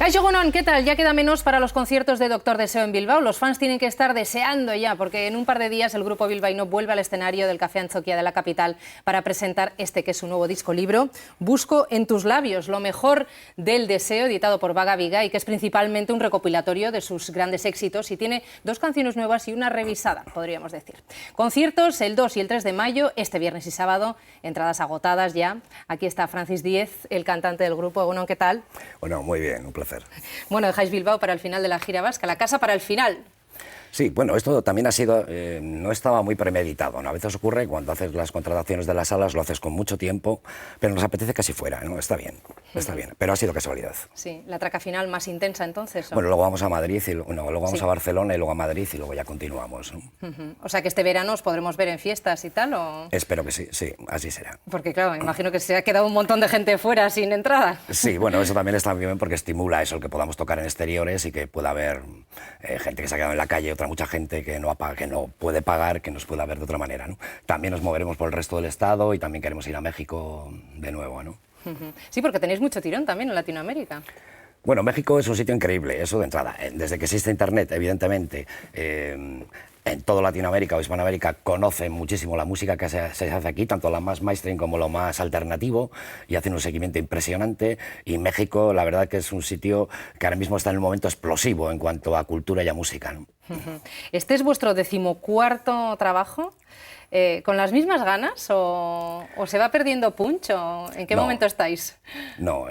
Kaixo Egunon, ¿qué tal? Ya queda menos para los conciertos de Doctor Deseo en Bilbao. Los fans tienen que estar deseando ya, porque en un par de días el grupo bilbaíno vuelve al escenario del Café Antzoquia de la capital para presentar este que es su nuevo disco libro, Busco en tus labios, lo mejor del deseo, editado por Vaga Viga, y que es principalmente un recopilatorio de sus grandes éxitos y tiene 2 canciones nuevas y una revisada, podríamos decir. Conciertos el 2 y el 3 de mayo, este viernes y sábado, entradas agotadas ya. Aquí está Francis Díez, el cantante del grupo. Egunon, ¿qué tal? Bueno, muy bien, un placer. Bueno, dejáis Bilbao para el final de la gira vasca, la casa para el final. Sí, bueno, esto también ha sido, no estaba muy premeditado, ¿no? A veces ocurre cuando haces las contrataciones de las salas, lo haces con mucho tiempo, pero nos apetece que así fuera, ¿no? Está bien, pero ha sido casualidad. Sí, la traca final más intensa entonces, ¿o? Bueno, luego vamos a Madrid, luego vamos a Barcelona y luego a Madrid y luego ya continuamos, ¿no? O sea que este verano os podremos ver en fiestas y tal, ¿o? Espero que sí, así será. Porque claro, imagino que se ha quedado un montón de gente fuera sin entrada. Sí, bueno, eso también está bien porque estimula eso, el que podamos tocar en exteriores y que pueda haber gente que se ha quedado en la calle, mucha gente que no puede pagar, que nos pueda ver de otra manera, ¿no? También nos moveremos por el resto del estado y también queremos ir a México de nuevo, ¿no? Sí, porque tenéis mucho tirón también en Latinoamérica. Bueno, México es un sitio increíble, eso de entrada. Desde que existe Internet, evidentemente, en toda Latinoamérica o Hispanoamérica conocen muchísimo la música que se hace aquí, tanto la más mainstream como lo más alternativo, y hacen un seguimiento impresionante. Y México, la verdad que es un sitio que ahora mismo está en un momento explosivo en cuanto a cultura y a música, ¿no? ¿Este es vuestro 14º trabajo? ¿Con las mismas ganas o se va perdiendo punch? ¿En qué momento estáis? No,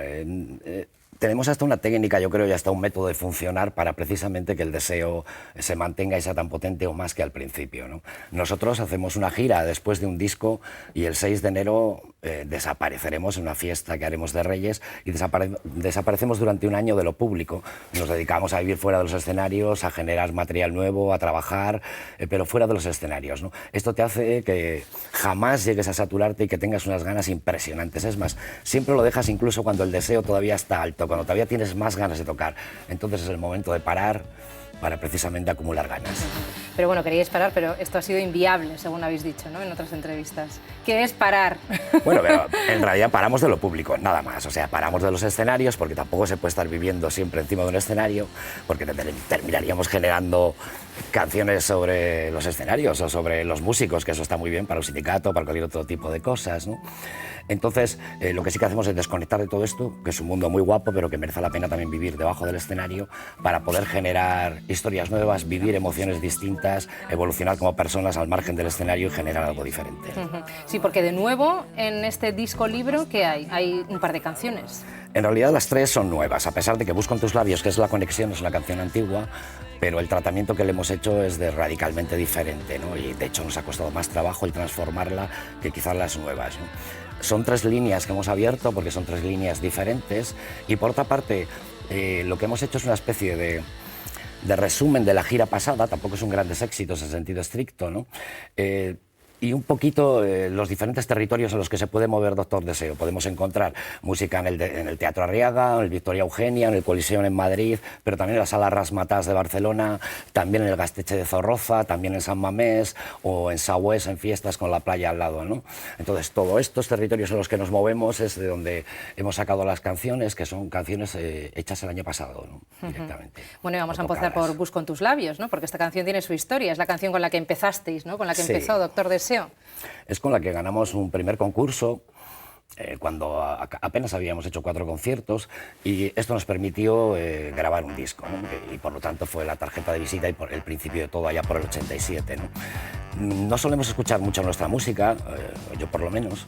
tenemos hasta una técnica, yo creo, y hasta un método de funcionar para precisamente que el deseo se mantenga y sea tan potente o más que al principio, ¿no? Nosotros hacemos una gira después de un disco y el 6 de enero desapareceremos en una fiesta que haremos de Reyes y desaparecemos durante un año de lo público. Nos dedicamos a vivir fuera de los escenarios, a generar material nuevo, a trabajar, pero fuera de los escenarios, ¿no? Esto te hace que jamás llegues a saturarte y que tengas unas ganas impresionantes. Es más, siempre lo dejas incluso cuando el deseo todavía está alto, cuando todavía tienes más ganas de tocar. Entonces es el momento de parar para precisamente acumular ganas. Pero bueno, queríais parar, pero esto ha sido inviable, según habéis dicho, ¿no?, en otras entrevistas. ¿Qué es parar? Bueno, pero en realidad paramos de lo público, nada más. O sea, paramos de los escenarios, porque tampoco se puede estar viviendo siempre encima de un escenario, porque terminaríamos generando canciones sobre los escenarios o sobre los músicos, que eso está muy bien para un sindicato, para cualquier otro tipo de cosas, ¿no? Entonces, lo que sí que hacemos es desconectar de todo esto, que es un mundo muy guapo, pero que merece la pena también vivir debajo del escenario para poder generar historias nuevas, vivir emociones distintas, evolucionar como personas al margen del escenario y generar algo diferente. Sí, porque de nuevo, en este disco libro, ¿qué hay? Hay un par de canciones. En realidad las 3 son nuevas, a pesar de que Busco en tus labios, que es La conexión, es una canción antigua, pero el tratamiento que le hemos hecho es de radicalmente diferente, ¿no? Y de hecho nos ha costado más trabajo el transformarla que quizás las nuevas, ¿no? Son 3 líneas que hemos abierto porque son 3 líneas diferentes y por otra parte lo que hemos hecho es una especie de resumen de la gira pasada, tampoco son grandes éxitos en sentido estricto, ¿no? Y un poquito los diferentes territorios en los que se puede mover Doctor Deseo. Podemos encontrar música en el Teatro Arriaga, en el Victoria Eugenia, en el Coliseum en Madrid, pero también en la Sala Razzmatazz de Barcelona, también en el Gasteche de Zorroza, también en San Mamés o en Saués, en fiestas con la playa al lado, ¿no? Entonces, todos estos territorios en los que nos movemos es de donde hemos sacado las canciones, que son canciones hechas el año pasado, ¿no? Directamente. Bueno, y vamos a empezar por Busco en tus labios, ¿no? Porque esta canción tiene su historia, es la canción con la que empezasteis, ¿no? Con la que empezó Doctor Deseo. Es con la que ganamos un primer concurso cuando apenas habíamos hecho 4 conciertos y esto nos permitió grabar un disco, ¿no? Y por lo tanto fue la tarjeta de visita y por el principio de todo allá por el 87, ¿no? No solemos escuchar mucho nuestra música, yo por lo menos,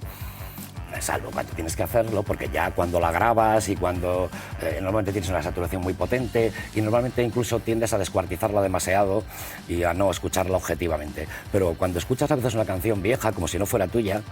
salvo cuando tienes que hacerlo, porque ya cuando la grabas y cuando normalmente tienes una saturación muy potente y normalmente incluso tiendes a descuartizarla demasiado y a no escucharla objetivamente. Pero cuando escuchas a veces una canción vieja, como si no fuera tuya,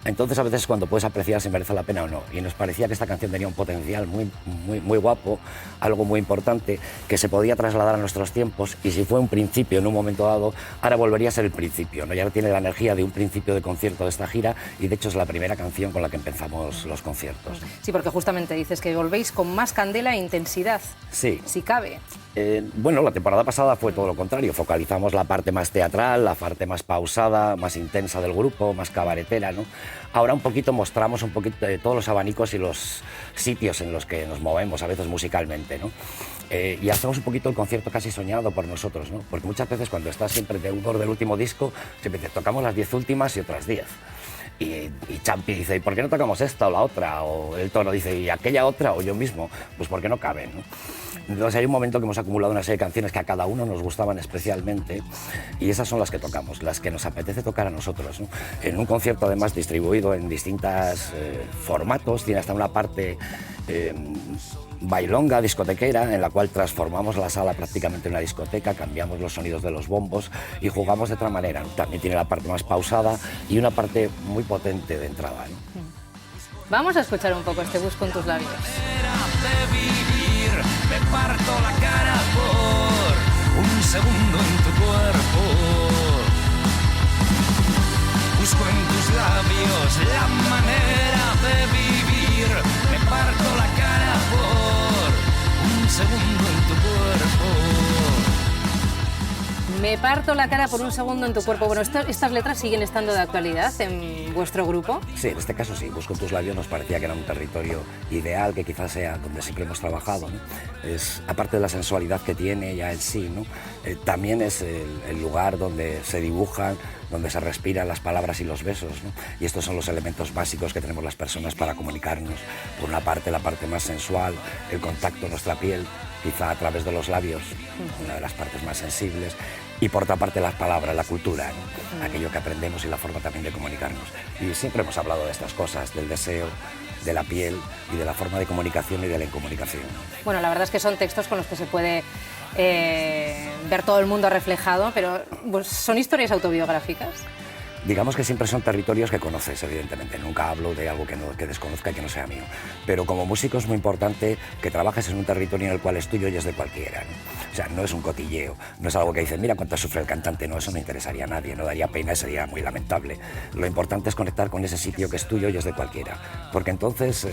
entonces a veces es cuando puedes apreciar si merece la pena o no. Y nos parecía que esta canción tenía un potencial muy guapo, algo muy importante, que se podía trasladar a nuestros tiempos y si fue un principio en un momento dado, ahora volvería a ser el principio, ¿no? Ya tiene la energía de un principio de concierto de esta gira y de hecho es la primera canción con la que empezamos los conciertos. Sí, porque justamente dices que volvéis con más candela e intensidad. Sí. Si cabe. Bueno, la temporada pasada fue todo lo contrario. Focalizamos la parte más teatral, la parte más pausada, más intensa del grupo, más cabaretera, ¿no? Ahora un poquito mostramos un poquito de todos los abanicos y los sitios en los que nos movemos, a veces musicalmente, ¿no? Y hacemos un poquito el concierto casi soñado por nosotros, ¿no? Porque muchas veces cuando estás siempre de autor del último disco, siempre dices, tocamos las 10 últimas y otras 10. Y Champi dice, ¿y por qué no tocamos esta o la otra? O el Tono dice, ¿y aquella otra? O yo mismo, pues porque no caben, ¿no? Entonces hay un momento que hemos acumulado una serie de canciones que a cada uno nos gustaban especialmente y esas son las que tocamos, las que nos apetece tocar a nosotros, ¿no? En un concierto además distribuido en distintos formatos, tiene hasta una parte bailonga, discotequera, en la cual transformamos la sala prácticamente en una discoteca, cambiamos los sonidos de los bombos y jugamos de otra manera, ¿no? También tiene la parte más pausada y una parte muy potente de entrada, ¿no? Vamos a escuchar un poco este Busco en tus labios. Me parto la cara por un segundo en tu cuerpo. Busco en tus labios la manera de vivir. Me parto la cara por un segundo en tu cuerpo. Me parto la cara por un segundo en tu cuerpo. Bueno, ¿estas letras siguen estando de actualidad en vuestro grupo? Sí, en este caso sí. Busco en tus labios nos parecía que era un territorio ideal, que quizás sea donde siempre hemos trabajado, ¿no? Aparte de la sensualidad que tiene ya en sí, ¿no? También es el lugar donde se dibujan, donde se respiran las palabras y los besos, ¿no? Y estos son los elementos básicos que tenemos las personas para comunicarnos. Por una parte, la parte más sensual, el contacto, nuestra piel, quizá a través de los labios, una de las partes más sensibles. Y por otra parte las palabras, la cultura, ¿no? Aquello que aprendemos y la forma también de comunicarnos. Y siempre hemos hablado de estas cosas, del deseo, de la piel y de la forma de comunicación y de la incomunicación. Bueno, la verdad es que son textos con los que se puede ver todo el mundo reflejado, pero pues, ¿son historias autobiográficas? Digamos que siempre son territorios que conoces, evidentemente. Nunca hablo de algo que desconozca y que no sea mío. Pero como músico es muy importante que trabajes en un territorio en el cual es tuyo y es de cualquiera, ¿no? O sea, no es un cotilleo, no es algo que dices, mira cuánto sufre el cantante. No, eso no interesaría a nadie, no daría pena y sería muy lamentable. Lo importante es conectar con ese sitio que es tuyo y es de cualquiera. Porque entonces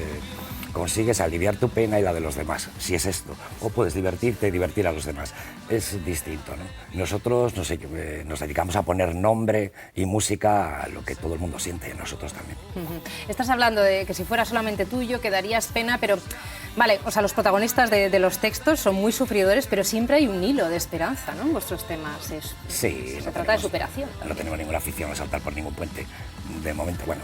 consigues aliviar tu pena y la de los demás, si es esto. O puedes divertirte y divertir a los demás. Es distinto, ¿no? Nosotros nos dedicamos a poner nombre y música a lo que todo el mundo siente, nosotros también. Estás hablando de que si fuera solamente tuyo quedarías pena, pero vale, o sea, los protagonistas de los textos son muy sufridores, pero siempre hay un hilo de esperanza, ¿no? En vuestros temas sí, se trata de superación. No tenemos ninguna afición a saltar por ningún puente. De momento, bueno,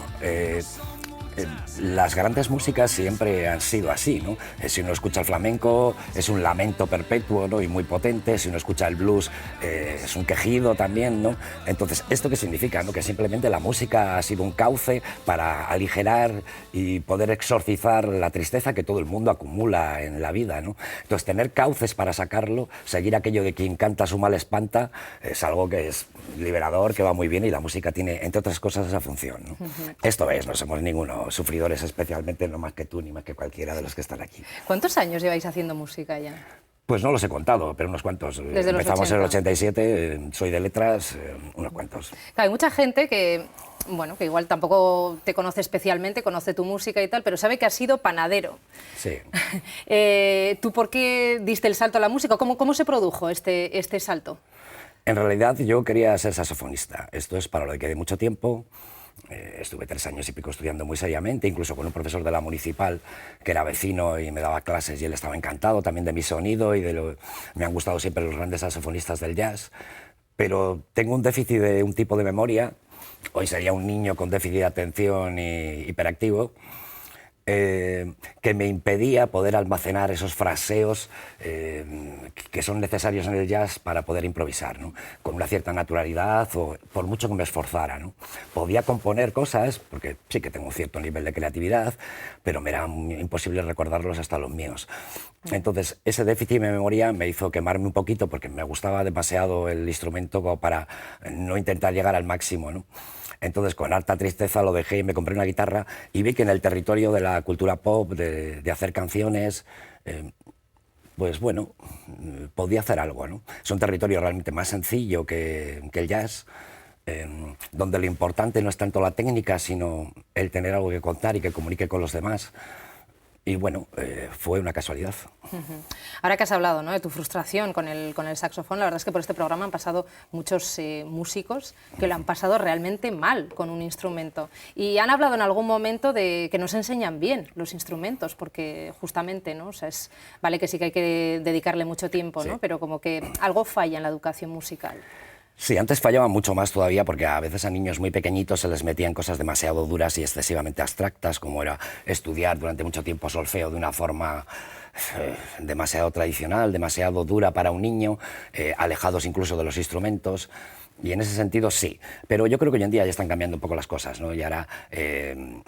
las grandes músicas siempre han sido así, ¿no? Si uno escucha el flamenco es un lamento perpetuo, ¿no? Y muy potente. Si uno escucha el blues es un quejido también, ¿no? Entonces, ¿esto qué significa, no? Que simplemente la música ha sido un cauce para aligerar y poder exorcizar la tristeza que todo el mundo acumula en la vida, ¿no? Entonces, tener cauces para sacarlo, seguir aquello de quien canta su mal espanta, es algo que es liberador, que va muy bien y la música tiene, entre otras cosas, esa función, ¿no? Esto es, no somos ninguno sufridores especialmente, no más que tú ni más que cualquiera de los que están aquí. ¿Cuántos años lleváis haciendo música ya? Pues no los he contado, pero unos cuantos. Desde Empezamos los 80. en el 87, soy de letras, unos cuantos. Claro, hay mucha gente que, bueno, que igual tampoco te conoce especialmente, conoce tu música y tal, pero sabe que has sido panadero. Sí. ¿Tú por qué diste el salto a la música? ¿Cómo se produjo este salto? En realidad yo quería ser saxofonista. Esto es para lo que quedé mucho tiempo. Estuve 3 años y pico estudiando muy seriamente, incluso con un profesor de la municipal que era vecino y me daba clases y él estaba encantado también de mi sonido y me han gustado siempre los grandes saxofonistas del jazz, pero tengo un déficit de un tipo de memoria, hoy sería un niño con déficit de atención y hiperactivo, que me impedía poder almacenar esos fraseos que son necesarios en el jazz para poder improvisar, ¿no? Con una cierta naturalidad o por mucho que me esforzara, ¿no? Podía componer cosas, porque sí que tengo un cierto nivel de creatividad, pero me era imposible recordarlos hasta los míos. Entonces, ese déficit de memoria me hizo quemarme un poquito porque me gustaba demasiado el instrumento como para no intentar llegar al máximo, ¿no? Entonces, con harta tristeza lo dejé y me compré una guitarra y vi que en el territorio de la cultura pop, de hacer canciones, pues bueno, podía hacer algo, ¿no? Es un territorio realmente más sencillo que el jazz, donde lo importante no es tanto la técnica, sino el tener algo que contar y que comunique con los demás. y bueno, fue una casualidad. Ahora que has hablado, ¿no?, de tu frustración con el saxofón, la verdad es que por este programa han pasado muchos músicos que lo han pasado realmente mal con un instrumento. Y han hablado en algún momento de que no se enseñan bien los instrumentos, porque justamente, ¿no?, o sea, vale que sí que hay que dedicarle mucho tiempo, ¿no?, pero como que algo falla en la educación musical. Sí, antes fallaba mucho más todavía porque a veces a niños muy pequeñitos se les metían cosas demasiado duras y excesivamente abstractas, como era estudiar durante mucho tiempo solfeo de una forma demasiado tradicional, demasiado dura para un niño, alejados incluso de los instrumentos. Y en ese sentido sí, pero yo creo que hoy en día ya están cambiando un poco las cosas, ¿no? Y ahora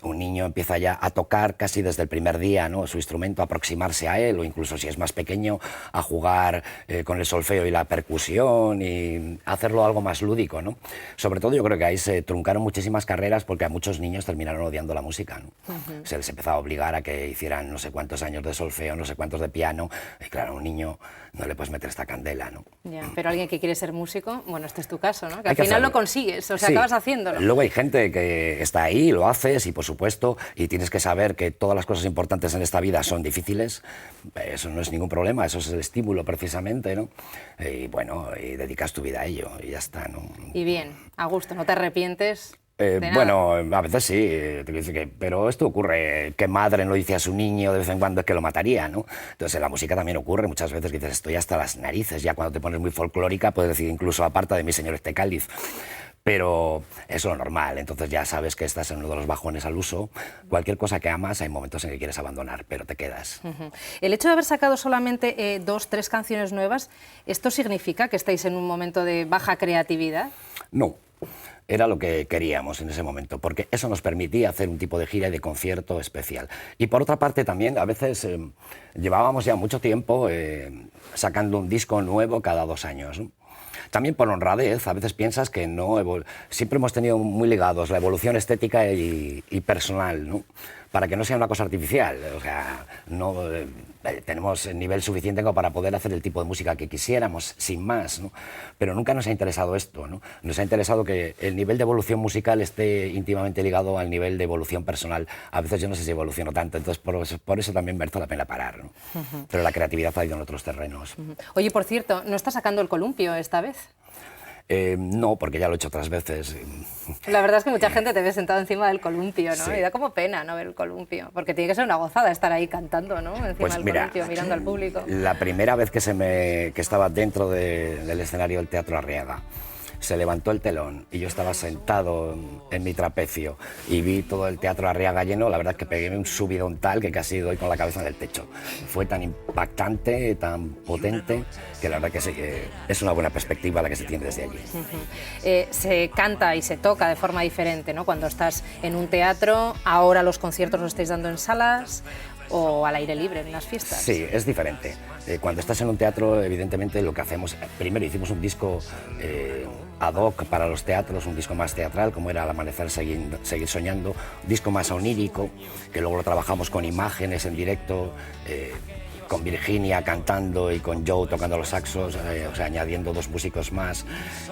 un niño empieza ya a tocar casi desde el primer día, ¿no?, su instrumento, a aproximarse a él, o incluso si es más pequeño, a jugar con el solfeo y la percusión y hacerlo algo más lúdico, ¿no? Sobre todo yo creo que ahí se truncaron muchísimas carreras porque a muchos niños terminaron odiando la música, ¿no? Se les empezaba a obligar a que hicieran no sé cuántos años de solfeo, no sé cuántos de piano, y claro, a un niño no le puedes meter esta candela, ¿no? Ya, pero alguien que quiere ser músico, bueno, este es tu caso, ¿no?, que al final lo consigues, o sea, sí, acabas haciéndolo. Luego hay gente que está ahí, lo haces y por supuesto, y tienes que saber que todas las cosas importantes en esta vida son difíciles, eso no es ningún problema, eso es el estímulo precisamente, ¿no? Y bueno, y dedicas tu vida a ello y ya está, ¿no? Y bien, a gusto, ¿no te arrepientes? Bueno, a veces sí, te quiero decir pero esto ocurre, ¿qué madre no dice a su niño de vez en cuando es que lo mataría, ¿no? Entonces en la música también ocurre muchas veces que dices, estoy hasta las narices, ya cuando te pones muy folclórica puedes decir incluso aparta de mi señor este cáliz, pero eso es lo normal, entonces ya sabes que estás en uno de los bajones al uso, cualquier cosa que amas hay momentos en que quieres abandonar, pero te quedas. El hecho de haber sacado solamente 2 o 3 canciones nuevas, ¿esto significa que estáis en un momento de baja creatividad? No. Era lo que queríamos en ese momento, porque eso nos permitía hacer un tipo de gira y de concierto especial. Y por otra parte también, a veces llevábamos ya mucho tiempo sacando un disco nuevo cada 2 años, ¿no? También por honradez, a veces piensas que no, siempre hemos tenido muy ligados la evolución estética y personal, ¿no?, para que no sea una cosa artificial, o sea, no tenemos el nivel suficiente como para poder hacer el tipo de música que quisiéramos, sin más, ¿no? Pero nunca nos ha interesado esto, ¿no? Nos ha interesado que el nivel de evolución musical esté íntimamente ligado al nivel de evolución personal. A veces yo no sé si evoluciono tanto, entonces por eso también merece la pena parar, ¿no? Pero la creatividad ha ido en otros terrenos. Oye, por cierto, ¿no estás sacando el columpio esta vez? No, porque ya lo he hecho otras veces. La verdad es que mucha gente te ve sentado encima del columpio, ¿no? Sí. Y da como pena no ver el columpio, porque tiene que ser una gozada estar ahí cantando, ¿no?, encima del columpio, mirando al público. La primera vez que estaba dentro del escenario del Teatro Arriaga, se levantó el telón y yo estaba sentado en mi trapecio y vi todo el Teatro Arriaga lleno, la verdad es que pegué un subidón tal que casi doy con la cabeza en el techo. Fue tan impactante, tan potente, que la verdad que sí, que es una buena perspectiva la que se tiene desde allí. Se canta y se toca de forma diferente, ¿no?, cuando estás en un teatro, ahora los conciertos los estáis dando en salas o al aire libre en las fiestas. Sí, es diferente. Cuando estás en un teatro, evidentemente lo que hacemos, primero hicimos un disco ad hoc para los teatros, un disco más teatral, como era Al amanecer seguir soñando, un disco más onírico, que luego lo trabajamos con imágenes en directo, con Virginia cantando y con Joe tocando los saxos, o sea, añadiendo 2 músicos más.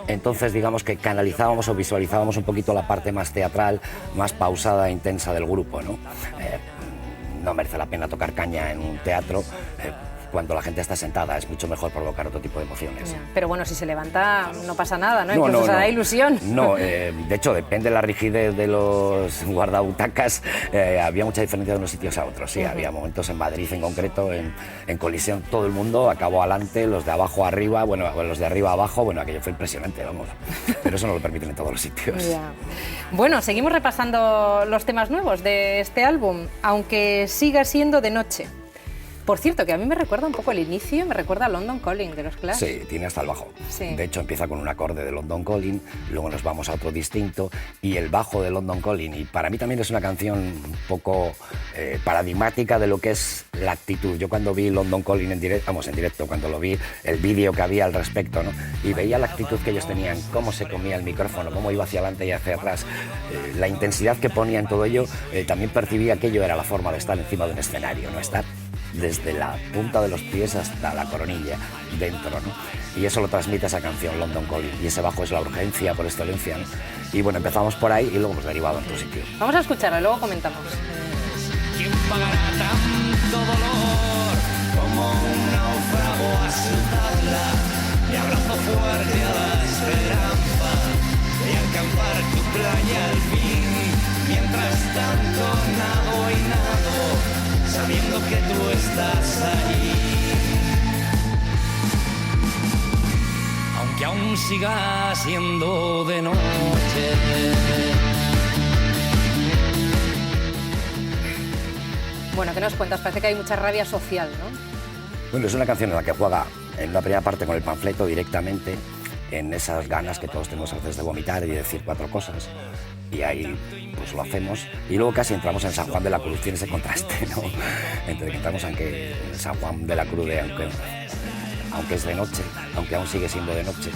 Entonces, digamos que canalizábamos o visualizábamos un poquito la parte más teatral, más pausada e intensa del grupo, ¿no? No merece la pena tocar caña en un teatro cuando la gente está sentada, es mucho mejor provocar otro tipo de emociones. Pero bueno, si se levanta no pasa nada, ¿no? Incluso se da ilusión. No, de hecho, depende de la rigidez de los guardabutacas, había mucha diferencia de unos sitios a otros, sí, había momentos en Madrid en concreto, en Colisión todo el mundo acabó adelante, los de abajo arriba, bueno, los de arriba abajo, bueno, aquello fue impresionante, vamos, pero eso no lo permiten en todos los sitios. Ya. Bueno, seguimos repasando los temas nuevos de este álbum, aunque siga siendo de noche. Por cierto, que a mí me recuerda un poco el inicio, me recuerda a London Calling de los Clash. Sí, tiene hasta el bajo. Sí. De hecho, empieza con un acorde de London Calling, luego nos vamos a otro distinto y el bajo de London Calling. Y para mí también es una canción un poco paradigmática de lo que es la actitud. Yo cuando vi London Calling en directo, cuando lo vi, el vídeo que había al respecto, ¿no?, y veía la actitud que ellos tenían, cómo se comía el micrófono, cómo iba hacia adelante y hacia atrás, la intensidad que ponía en todo ello, también percibía que ello era la forma de estar encima de un escenario, no estar desde la punta de los pies hasta la coronilla, dentro, ¿no? Y eso lo transmite esa canción, London Calling, y ese bajo es la urgencia por excelencia, ¿no? Y bueno, empezamos por ahí y luego hemos derivado a otro sitio. Vamos a escucharlo y luego comentamos. ¿Quién pagará tanto tanto dolor, como un náufrago a su tabla, y abrazo fuerte a la esperanza de alcanzar tu playa al fin. Mientras tanto nado y nado, sabiendo que tú estás ahí. Aunque aún siga siendo de noche. Bueno, ¿qué nos cuentas? Parece que hay mucha rabia social, ¿no? Bueno, es una canción en la que juega en la primera parte con el panfleto directamente, en esas ganas que todos tenemos a veces de vomitar y decir 4 cosas. Y ahí pues lo hacemos. Y luego casi entramos en San Juan de la Cruz, tiene ese contraste, ¿no? Entre que entramos en San Juan de la Cruz, aunque es de noche, aunque aún sigue siendo de noche,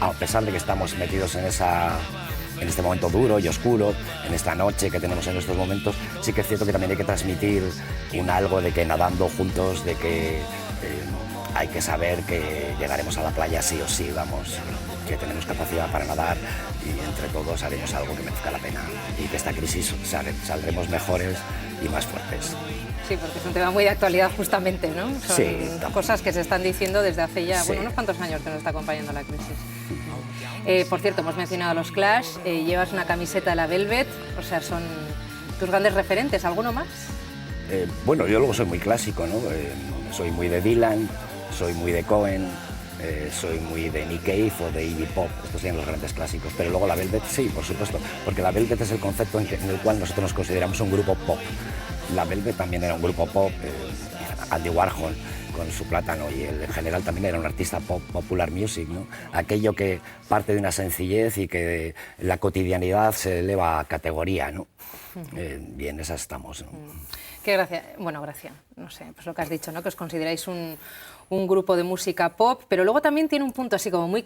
a pesar de que estamos metidos en este momento duro y oscuro, en esta noche que tenemos en estos momentos, sí que es cierto que también hay que transmitir algo de que nadando juntos, de que hay que saber que llegaremos a la playa sí o sí, vamos, que tenemos capacidad para nadar y entre todos haremos algo que merezca la pena y que esta crisis saldremos mejores y más fuertes. Sí, porque es un tema muy de actualidad justamente, ¿no? Son sí, cosas que se están diciendo desde hace ya, sí, bueno, unos cuantos años que nos está acompañando la crisis. Por cierto, hemos mencionado a los Clash, llevas una camiseta de la Velvet, o sea, son tus grandes referentes, ¿alguno más? Bueno, yo luego soy muy clásico, ¿no? Soy muy de Dylan, soy muy de Cohen, soy muy de Nick Cave o de Iggy Pop, estos serían los grandes clásicos, pero luego la Velvet sí, por supuesto, porque la Velvet es el concepto en el cual nosotros nos consideramos un grupo pop. La Velvet también era un grupo pop, Andy Warhol con su Plátano y él en general también era un artista pop, popular music, ¿no? Aquello que parte de una sencillez y que la cotidianidad se eleva a categoría, ¿no? Bien, esas estamos, ¿no? Qué gracia, bueno, gracia, no sé, pues lo que has dicho, ¿no? Que os consideráis un grupo de música pop, pero luego también tiene un punto así como muy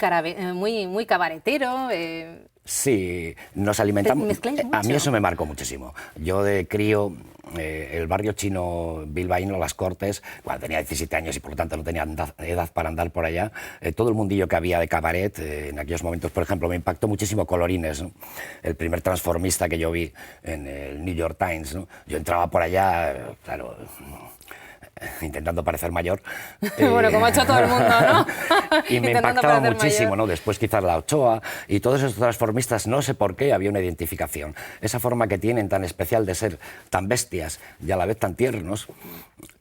cabaretero. Sí, nos alimentamos. ¿Mezcláis mucho? A mí eso me marcó muchísimo. Yo de crío, el barrio chino bilbaíno, Las Cortes, cuando tenía 17 años y por lo tanto no tenía edad para andar por allá, todo el mundillo que había de cabaret, en aquellos momentos, por ejemplo, me impactó muchísimo Colorines, ¿no? El primer transformista que yo vi en el New York Times, ¿no? Yo entraba por allá, claro, intentando parecer mayor. Bueno, como ha hecho todo el mundo, ¿no? Y me impactaba muchísimo, ¿no? Después quizás la Ochoa y todos esos transformistas, no sé por qué, había una identificación. Esa forma que tienen tan especial de ser tan bestias y a la vez tan tiernos,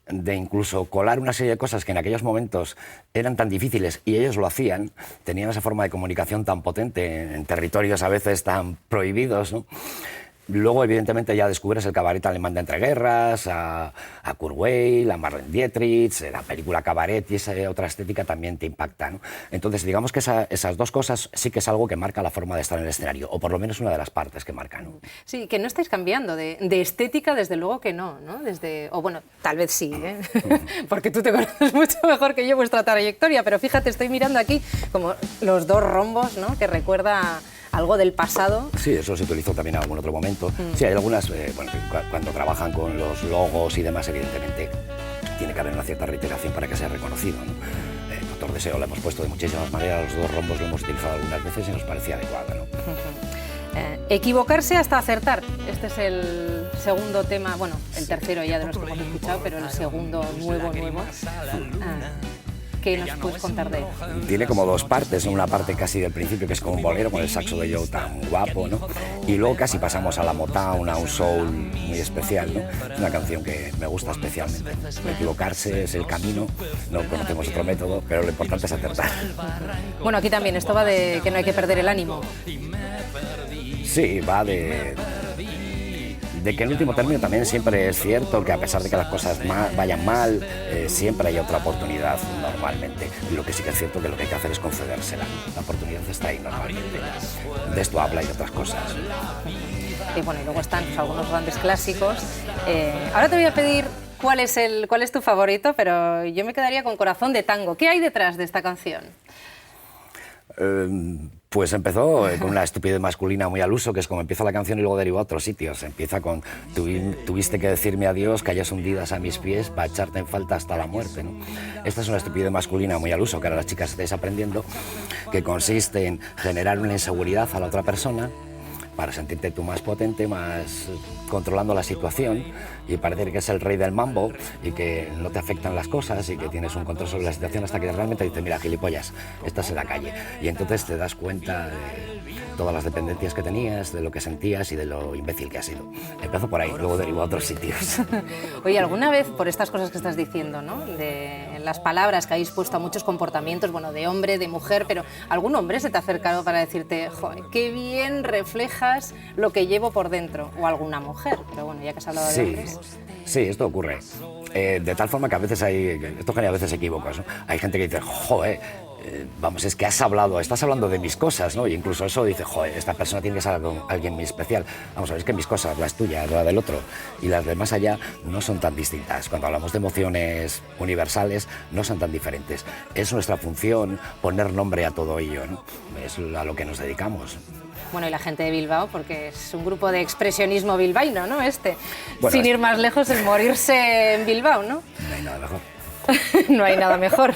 de incluso colar una serie de cosas que en aquellos momentos eran tan difíciles y ellos lo hacían, tenían esa forma de comunicación tan potente en territorios a veces tan prohibidos, ¿no? Luego, evidentemente, ya descubres el cabaret alemán de entreguerras, a Kurt Weill, a Marlene Dietrich, la película Cabaret y esa otra estética también te impacta, ¿no? Entonces, digamos que esas dos cosas sí que es algo que marca la forma de estar en el escenario, o por lo menos una de las partes que marcan, ¿no? Sí, que no estáis cambiando de estética, desde luego que no, ¿no? O bueno, tal vez sí, ¿eh? Porque tú te conoces mucho mejor que yo vuestra trayectoria, pero fíjate, estoy mirando aquí como los 2 rombos, ¿no? Que recuerda algo del pasado. Sí, eso se utilizó también en algún otro momento. Sí, hay algunas, bueno, cuando trabajan con los logos y demás, evidentemente tiene que haber una cierta reiteración para que sea reconocido, ¿no? Doctor Deseo lo hemos puesto de muchísimas maneras, los 2 rombos lo hemos utilizado algunas veces y nos parecía adecuado, ¿no? Equivocarse hasta acertar. Este es el segundo tema, bueno, el tercero ya de los que hemos escuchado, pero el segundo nuevo. ¿Qué nos puedes contar de él? Tiene como 2 partes, una parte casi del principio que es como un bolero con el saxo de Joe tan guapo, ¿no? Y luego casi pasamos a la Motown, a un soul muy especial, ¿no? Es una canción que me gusta especialmente. Equivocarse es el camino, no conocemos otro método, pero lo importante es acertar. Bueno, aquí también esto va de que no hay que perder el ánimo. Sí, va de que en último término también siempre es cierto que a pesar de que las cosas vayan mal, siempre hay otra oportunidad normalmente. Y lo que sí que es cierto que lo que hay que hacer es concedérsela. La oportunidad está ahí normalmente. De esto habla y de otras cosas. Y bueno, y luego están pues, algunos grandes clásicos. Ahora te voy a pedir cuál es tu favorito, pero yo me quedaría con Corazón de Tango. ¿Qué hay detrás de esta canción? Pues empezó con una estupidez masculina muy al uso, que es como empieza la canción y luego deriva a otros sitios. Empieza con tuviste que decirme adiós, calles hundidas a mis pies para echarte en falta hasta la muerte, ¿no? Esta es una estupidez masculina muy al uso, que ahora las chicas estáis aprendiendo, que consiste en generar una inseguridad a la otra persona para sentirte tú más potente, más controlando la situación y parecer que es el rey del mambo y que no te afectan las cosas y que tienes un control sobre la situación hasta que realmente dices, mira, gilipollas, estás en la calle. Y entonces te das cuenta de todas las dependencias que tenías, de lo que sentías y de lo imbécil que has sido. Empezó por ahí, luego derivó a otros sitios. Oye, ¿alguna vez, por estas cosas que estás diciendo, ¿no? De las palabras que habéis puesto a muchos comportamientos, bueno, de hombre, de mujer, pero algún hombre se te ha acercado para decirte, joder, qué bien reflejas lo que llevo por dentro? O alguna mujer, pero bueno, ya que has hablado de hombres. Sí, esto ocurre. De tal forma que a veces esto genera a veces equívocos, ¿no? Hay gente que dice, joder, vamos, es que estás hablando de mis cosas, ¿no? Y incluso eso dice, joder, esta persona tiene que ser alguien muy especial. Vamos a ver, es que mis cosas, las tuyas, la del otro y las de más allá no son tan distintas. Cuando hablamos de emociones universales no son tan diferentes. Es nuestra función poner nombre a todo ello, ¿no? Es a lo que nos dedicamos. Bueno, y la gente de Bilbao, porque es un grupo de expresionismo bilbaíno, ¿no? Bueno, sin ir más lejos, el morirse en Bilbao, ¿no? No hay nada mejor. No hay nada mejor.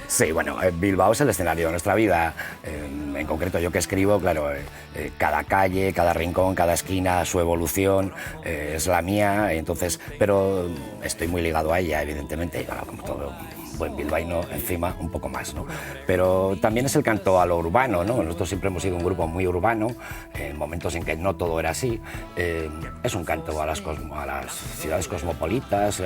Sí, bueno, Bilbao es el escenario de nuestra vida. En concreto, yo que escribo, claro, cada calle, cada rincón, cada esquina, su evolución es la mía, entonces, pero estoy muy ligado a ella, evidentemente, y bueno, como todo buen bilbaíno, encima un poco más, ¿no? Pero también es el canto a lo urbano, ¿no? Nosotros siempre hemos sido un grupo muy urbano, en momentos en que no todo era así. Es un canto a las ciudades cosmopolitas,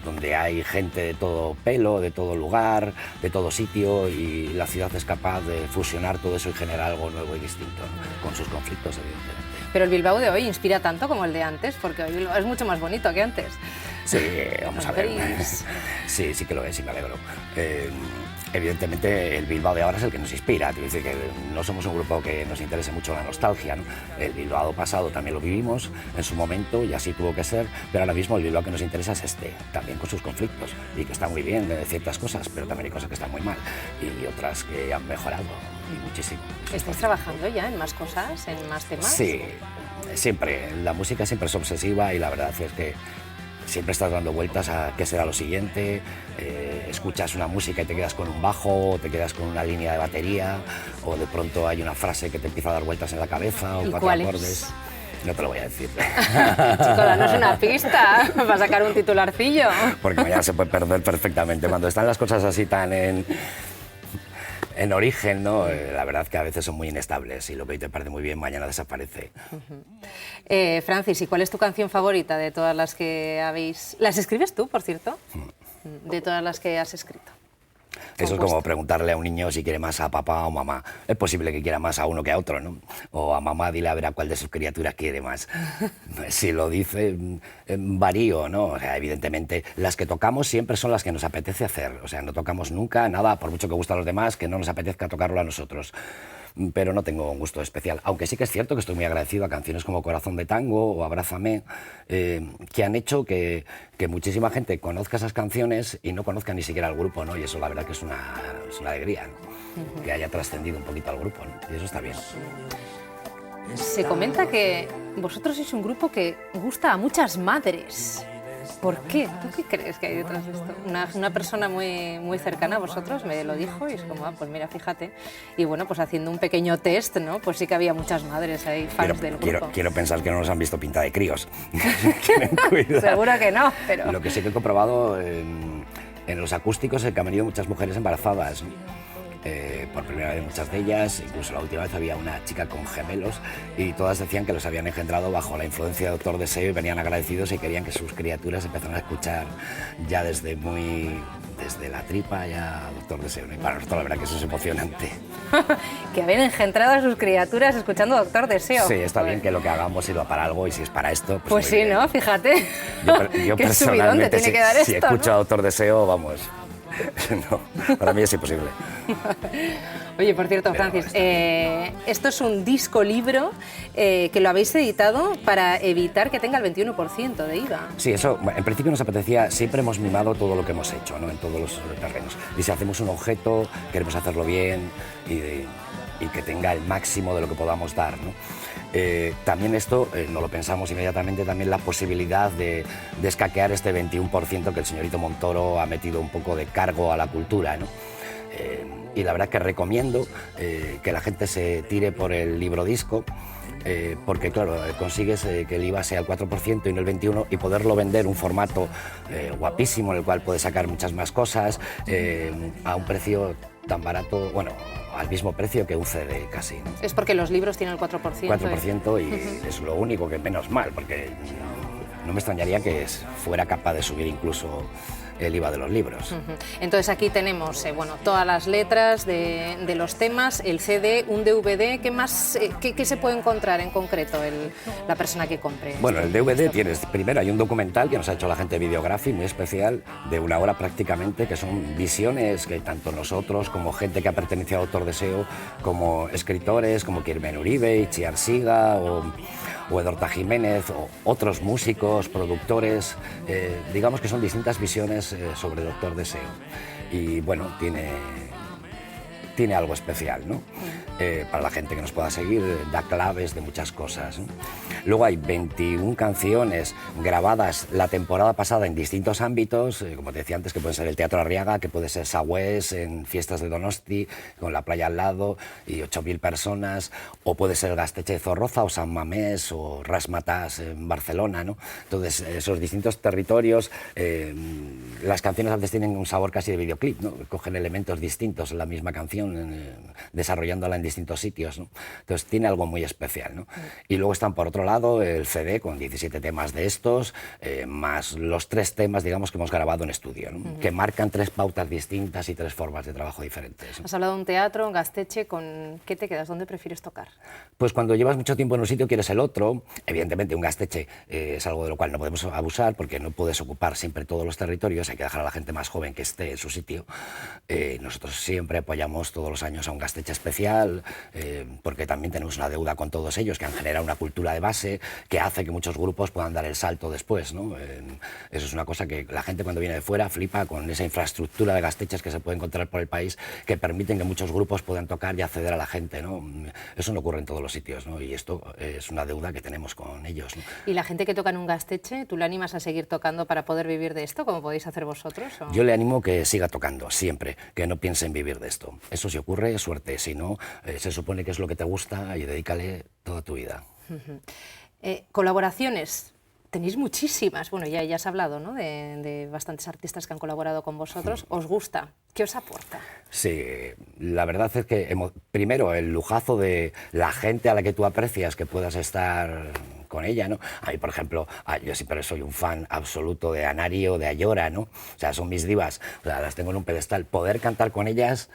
donde hay gente de todo pelo, de todo lugar, de todo sitio, y la ciudad es capaz de fusionar todo eso y generar algo nuevo y distinto, ¿no? Con sus conflictos, evidentemente. Pero el Bilbao de hoy inspira tanto como el de antes, porque hoy Bilbao es mucho más bonito que antes. Sí, vamos a ver. Sí, sí que lo es y me alegro. Evidentemente el Bilbao de ahora es el que nos inspira. Quiero decir que no somos un grupo que nos interese mucho la nostalgia, ¿no? El Bilbao pasado también lo vivimos en su momento y así tuvo que ser, pero ahora mismo el Bilbao que nos interesa es también con sus conflictos, y que está muy bien de ciertas cosas, pero también hay cosas que están muy mal y otras que han mejorado y muchísimo. ¿Estáis trabajando ya en más cosas, en más temas? Sí, siempre. La música siempre es obsesiva y la verdad es que siempre estás dando vueltas a qué será lo siguiente, escuchas una música y te quedas con un bajo, o te quedas con una línea de batería, o de pronto hay una frase que te empieza a dar vueltas en la cabeza, o cuatro acordes. No te lo voy a decir. Chico, danos una pista para sacar un titularcillo. Porque mañana se puede perder perfectamente. Cuando están las cosas así tan en origen, ¿no? La verdad que a veces son muy inestables y lo que hoy te parece muy bien, mañana desaparece. Francis, ¿y cuál es tu canción favorita de todas las que habéis...? ¿Las escribes tú, por cierto? De todas las que has escrito. Eso es como preguntarle a un niño si quiere más a papá o mamá. Es posible que quiera más a uno que a otro, ¿no? O a mamá, dile a ver a cuál de sus criaturas quiere más. Si lo dice, varío, ¿no? O sea, evidentemente, las que tocamos siempre son las que nos apetece hacer. O sea, no tocamos nunca nada, por mucho que guste a los demás, que no nos apetezca tocarlo a nosotros. Pero no tengo un gusto especial, aunque sí que es cierto que estoy muy agradecido a canciones como Corazón de Tango o Abrázame, que han hecho que muchísima gente conozca esas canciones y no conozca ni siquiera al grupo, ¿no? Y eso la verdad que es una alegría, ¿no? Que haya trascendido un poquito al grupo, ¿no? Y eso está bien. Se comenta que vosotros sois un grupo que gusta a muchas madres. ¿Por qué? ¿Tú qué crees que hay detrás de esto? Una persona muy cercana a vosotros me lo dijo y es como, pues mira, fíjate. Y bueno, pues haciendo un pequeño test, ¿no? Pues sí que había muchas madres ahí, fans del grupo. Quiero pensar que no nos han visto pinta de críos. Cuidado. Seguro que no, pero... Lo que sí que he comprobado en los acústicos es que han venido muchas mujeres embarazadas, ¿no? Por primera vez muchas de ellas, incluso la última vez había una chica con gemelos y todas decían que los habían engendrado bajo la influencia de Doctor Deseo y venían agradecidos y querían que sus criaturas empezaran a escuchar ya desde la tripa ya Doctor Deseo. Y para nosotros la verdad que eso es emocionante. Que habían engendrado a sus criaturas escuchando Doctor Deseo. Sí, está bien que lo que hagamos sirva para algo y si es para esto... Pues sí, ¿no? Fíjate. Yo qué subidón te tiene que dar esto, si escucho ¿no? a Doctor Deseo, vamos... No, para mí es imposible. Oye, por cierto, Francis, esto es un disco libro que lo habéis editado para evitar que tenga el 21% de IVA. Sí, eso en principio nos apetecía, siempre hemos mimado todo lo que hemos hecho, ¿no? En todos los terrenos. Y si hacemos un objeto, queremos hacerlo bien y que tenga el máximo de lo que podamos dar, ¿no? También esto, no lo pensamos inmediatamente, también la posibilidad de escaquear este 21% que el señorito Montoro ha metido un poco de cargo a la cultura, ¿no? y la verdad que recomiendo que la gente se tire por el libro disco, porque claro, consigues que el IVA sea el 4% y no el 21% y poderlo vender un formato guapísimo en el cual puedes sacar muchas más cosas a un precio tan barato, bueno, al mismo precio que un CD casi, ¿no? Es porque los libros tienen el 4%. 4% y es lo único que menos mal, porque no me extrañaría que fuera capaz de subir incluso el IVA de los libros. Entonces aquí tenemos bueno, todas las letras de los temas, el CD, un DVD. ¿Qué más qué se puede encontrar en concreto la persona que compre? Bueno, el DVD tienes, primero hay un documental que nos ha hecho la gente de Videography, muy especial, de 1 hora prácticamente, que son visiones que tanto nosotros como gente que ha pertenecido a Doctor Deseo, como escritores como Kirmen Uribe, Itziar Arsiga o Edorta Jiménez o otros músicos, productores, digamos que son distintas visiones sobre Doctor Deseo. Y bueno, tiene algo especial, ¿no? Para la gente que nos pueda seguir, da claves de muchas cosas, ¿no? Luego hay 21 canciones grabadas la temporada pasada en distintos ámbitos, como te decía antes, que pueden ser el Teatro Arriaga, que puede ser Sagüés, en fiestas de Donosti, con la playa al lado y 8.000 personas, o puede ser el Gaztetxe de Zorroza, o San Mamés, o Razzmatazz en Barcelona, ¿no? Entonces, esos distintos territorios, las canciones antes tienen un sabor casi de videoclip, ¿no? Cogen elementos distintos en la misma canción, desarrollándola en distintos sitios, ¿no? Entonces tiene algo muy especial, ¿no? Y luego están por otro lado el CD con 17 temas de estos, más los 3 temas, digamos, que hemos grabado en estudio, ¿no? Que marcan 3 pautas distintas y 3 formas de trabajo diferentes, ¿no? Has hablado de un teatro, un Gaztetxe, ¿con qué te quedas? ¿Dónde prefieres tocar? Pues cuando llevas mucho tiempo en un sitio quieres el otro. Evidentemente un Gaztetxe es algo de lo cual no podemos abusar porque no puedes ocupar siempre todos los territorios, hay que dejar a la gente más joven que esté en su sitio. Nosotros siempre apoyamos todos los años a un Gaztetxe especial, porque también tenemos una deuda con todos ellos, que han generado una cultura de base que hace que muchos grupos puedan dar el salto después, ¿no? Eso es una cosa que la gente cuando viene de fuera flipa con esa infraestructura de Gaztetxes que se puede encontrar por el país, que permiten que muchos grupos puedan tocar y acceder a la gente, ¿no? Eso no ocurre en todos los sitios, ¿no? Y esto es una deuda que tenemos con ellos, ¿no? ¿Y la gente que toca en un Gaztetxe, tú le animas a seguir tocando para poder vivir de esto, como podéis hacer vosotros? ¿O? Yo le animo que siga tocando, siempre, que no piense en vivir de esto. Eso si ocurre, suerte, si no, se supone que es lo que te gusta y dedícale toda tu vida. Colaboraciones, tenéis muchísimas, bueno, ya has hablado, ¿no? de bastantes artistas que han colaborado con vosotros. ¿Os gusta? ¿Qué os aporta? Sí, la verdad es que primero el lujazo de la gente a la que tú aprecias que puedas estar con ella, ¿no? A mí, por ejemplo, yo siempre soy un fan absoluto de Anari o de Ayora, ¿no? O sea, son mis divas, o sea, las tengo en un pedestal. Poder cantar con ellas...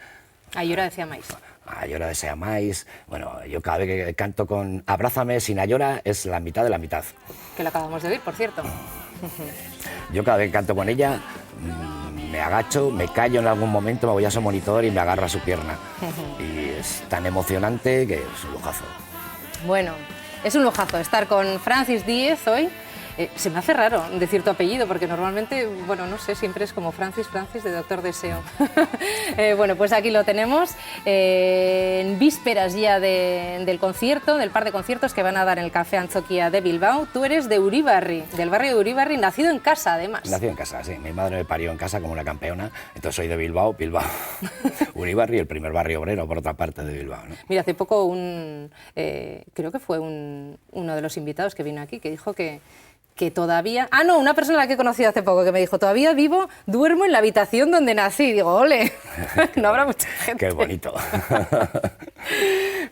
Ayora de Seamáis. Ayora de Seamáis, bueno, yo cada vez que canto con Abrázame sin Ayora es la mitad de la mitad. Que lo acabamos de oír, por cierto. Yo cada vez que canto con ella me agacho, me callo en algún momento, me voy a su monitor y me agarro a su pierna. Y es tan emocionante que es un lujazo. Bueno, es un lujazo estar con Francis Díez hoy. Se me hace raro decir tu apellido, porque normalmente, bueno, no sé, siempre es como Francis de Doctor Deseo. Bueno, pues aquí lo tenemos, en vísperas ya del concierto, del par de conciertos que van a dar en el Café Antzoquia de Bilbao. Tú eres de Uribarri, del barrio de Uribarri, nacido en casa, además. Nacido en casa, sí. Mi madre me parió en casa como una campeona, entonces soy de Bilbao. Uribarri, el primer barrio obrero, por otra parte, de Bilbao, ¿no? Mira, hace poco creo que fue uno de los invitados que vino aquí, que dijo que todavía... Ah, no, una persona a la que he conocido hace poco que me dijo, todavía duermo en la habitación donde nací. Digo, ole, no habrá mucha gente. Qué bonito.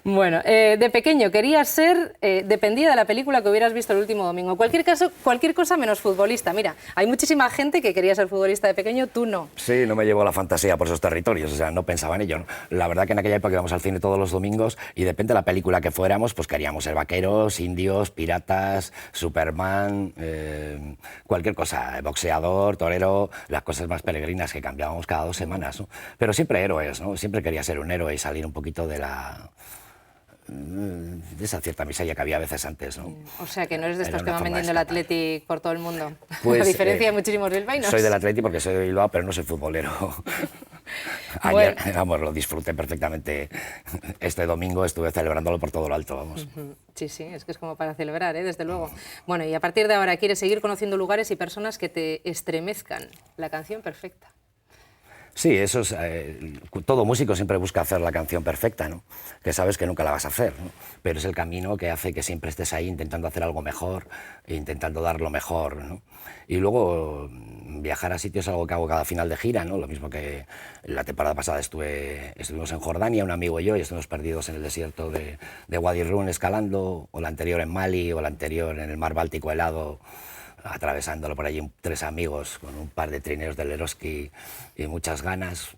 Bueno, de pequeño querías ser, dependía de la película que hubieras visto el último domingo. En cualquier caso, cualquier cosa menos futbolista. Mira, hay muchísima gente que quería ser futbolista de pequeño, tú no. Sí, no me llevó la fantasía por esos territorios, o sea, no pensaba en ello, ¿no? La verdad que en aquella época íbamos al cine todos los domingos y depende de la película que fuéramos, pues queríamos ser vaqueros, indios, piratas, Superman, cualquier cosa, boxeador, torero, las cosas más peregrinas que cambiábamos cada 2 semanas, ¿no? Pero siempre héroes, ¿no? Siempre quería ser un héroe y salir un poquito de esa cierta miseria que había a veces antes, ¿no? O sea, que no eres de estos que van vendiendo el Athletic por todo el mundo. Pues, a diferencia de muchísimos bilbaínos. Soy del Athletic porque soy de Bilbao, pero no soy futbolero. Ayer, vamos, lo disfruté perfectamente. Este domingo estuve celebrándolo por todo lo alto, vamos. Sí, sí, es que es como para celebrar, desde luego. Bueno, y a partir de ahora quieres seguir conociendo lugares y personas que te estremezcan. La canción perfecta. Sí, eso es. Todo músico siempre busca hacer la canción perfecta, ¿no? Que sabes que nunca la vas a hacer, ¿no? Pero es el camino que hace que siempre estés ahí intentando hacer algo mejor, e intentando dar lo mejor, ¿no? Y luego viajar a sitios es algo que hago cada final de gira, ¿no? Lo mismo que la temporada pasada estuvimos en Jordania, un amigo y yo, y estuvimos perdidos en el desierto de Wadi Rum escalando, o la anterior en Mali, o la anterior en el mar Báltico helado, atravesándolo por allí 3 amigos con un par de trineos del Eroski y muchas ganas.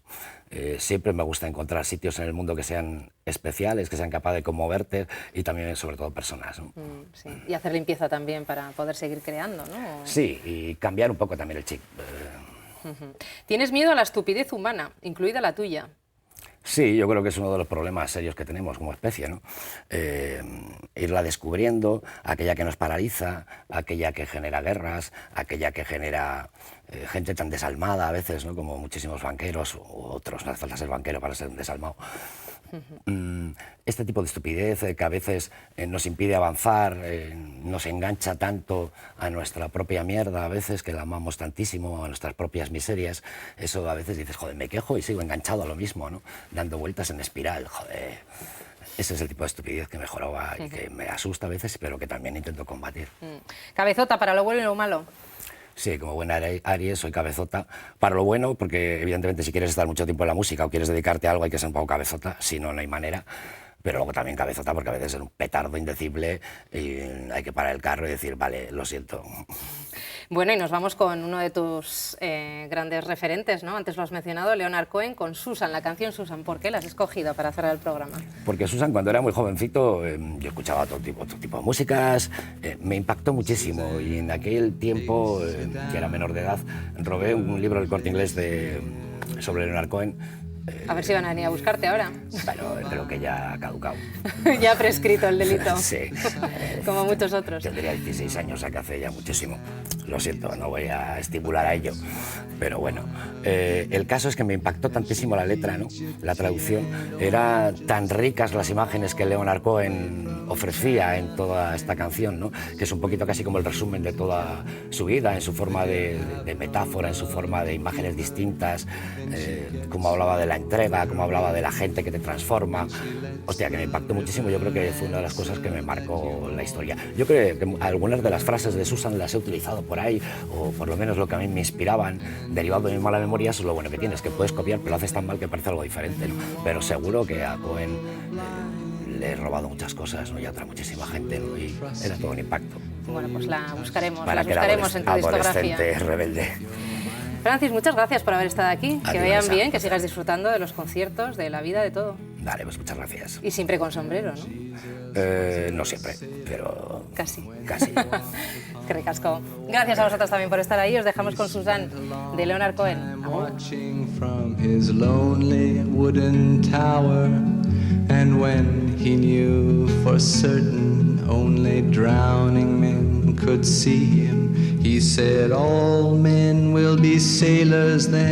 Siempre me gusta encontrar sitios en el mundo que sean especiales, que sean capaces de conmoverte y también, sobre todo, personas, ¿no? Sí. Y hacer limpieza también para poder seguir creando, ¿no? Sí, y cambiar un poco también el chip. ¿Tienes miedo a la estupidez humana, incluida la tuya? Sí, yo creo que es uno de los problemas serios que tenemos como especie, ¿no? Irla descubriendo, aquella que nos paraliza, aquella que genera guerras, aquella que genera gente tan desalmada a veces, ¿no? Como muchísimos banqueros u otros, no hace falta ser banquero para ser un desalmado. Este tipo de estupidez que a veces nos impide avanzar, nos engancha tanto a nuestra propia mierda, a veces que la amamos tantísimo, a nuestras propias miserias, eso a veces dices, joder, me quejo y sigo enganchado a lo mismo, ¿no? Dando vueltas en espiral, joder. Ese es el tipo de estupidez que me joroba y que me asusta a veces, pero que también intento combatir. Cabezota, para lo bueno y lo malo. Sí, como buena Aries soy cabezota. Para lo bueno, porque evidentemente si quieres estar mucho tiempo en la música o quieres dedicarte a algo hay que ser un poco cabezota, si no, no hay manera. Pero luego también cabezota porque a veces es un petardo indecible y hay que parar el carro y decir, vale, lo siento. Bueno, y nos vamos con uno de tus grandes referentes, ¿no? Antes lo has mencionado, Leonard Cohen, con Susan, la canción Susan. ¿Por qué la has escogido para cerrar el programa? Porque Susan, cuando era muy jovencito, yo escuchaba todo tipo de músicas, me impactó muchísimo y en aquel tiempo, que era menor de edad, robé un libro del Corte Inglés sobre Leonard Cohen. A ver si van a venir a buscarte ahora. Bueno, creo que ya ha caducado. Ya ha prescrito el delito. Sí. Como muchos otros. Tendría 16 años, o sea que hace ya muchísimo. Lo siento, no voy a estimular a ello. Pero bueno, el caso es que me impactó tantísimo la letra, ¿no? La traducción. Eran tan ricas las imágenes que Leonard Cohen ofrecía en toda esta canción, ¿no? Que es un poquito casi como el resumen de toda su vida, en su forma de metáfora, en su forma de imágenes distintas, como hablaba de la entrega, como hablaba de la gente que te transforma. Hostia, que me impactó muchísimo. Yo creo que fue una de las cosas que me marcó la historia. Yo creo que algunas de las frases de Susan las he utilizado por ahí, o por lo menos lo que a mí me inspiraban, derivado de mi mala memoria. Eso es lo bueno que tienes, que puedes copiar, pero lo haces tan mal que parece algo diferente, ¿no? Pero seguro que a Cohen le he robado muchas cosas, ¿no? Y a otra muchísima gente, ¿no? Y era todo un impacto. Bueno, pues la buscaremos, Para las buscaremos en tu discografía. Adolescente rebelde. Francis, muchas gracias por haber estado aquí. A que ti, vayan Vanessa. bien, que sigas disfrutando de los conciertos, de la vida, de todo. Vale, pues muchas gracias. Y siempre con sombrero, ¿no? No siempre, pero... Casi. Casi. Qué ricasco. Gracias a vosotros también por estar ahí. Os dejamos con Susan, de Leonard Cohen. Agur. Watching from his lonely wooden tower, and when he knew for certain only drowning men could see him, he said, all men will be sailors then.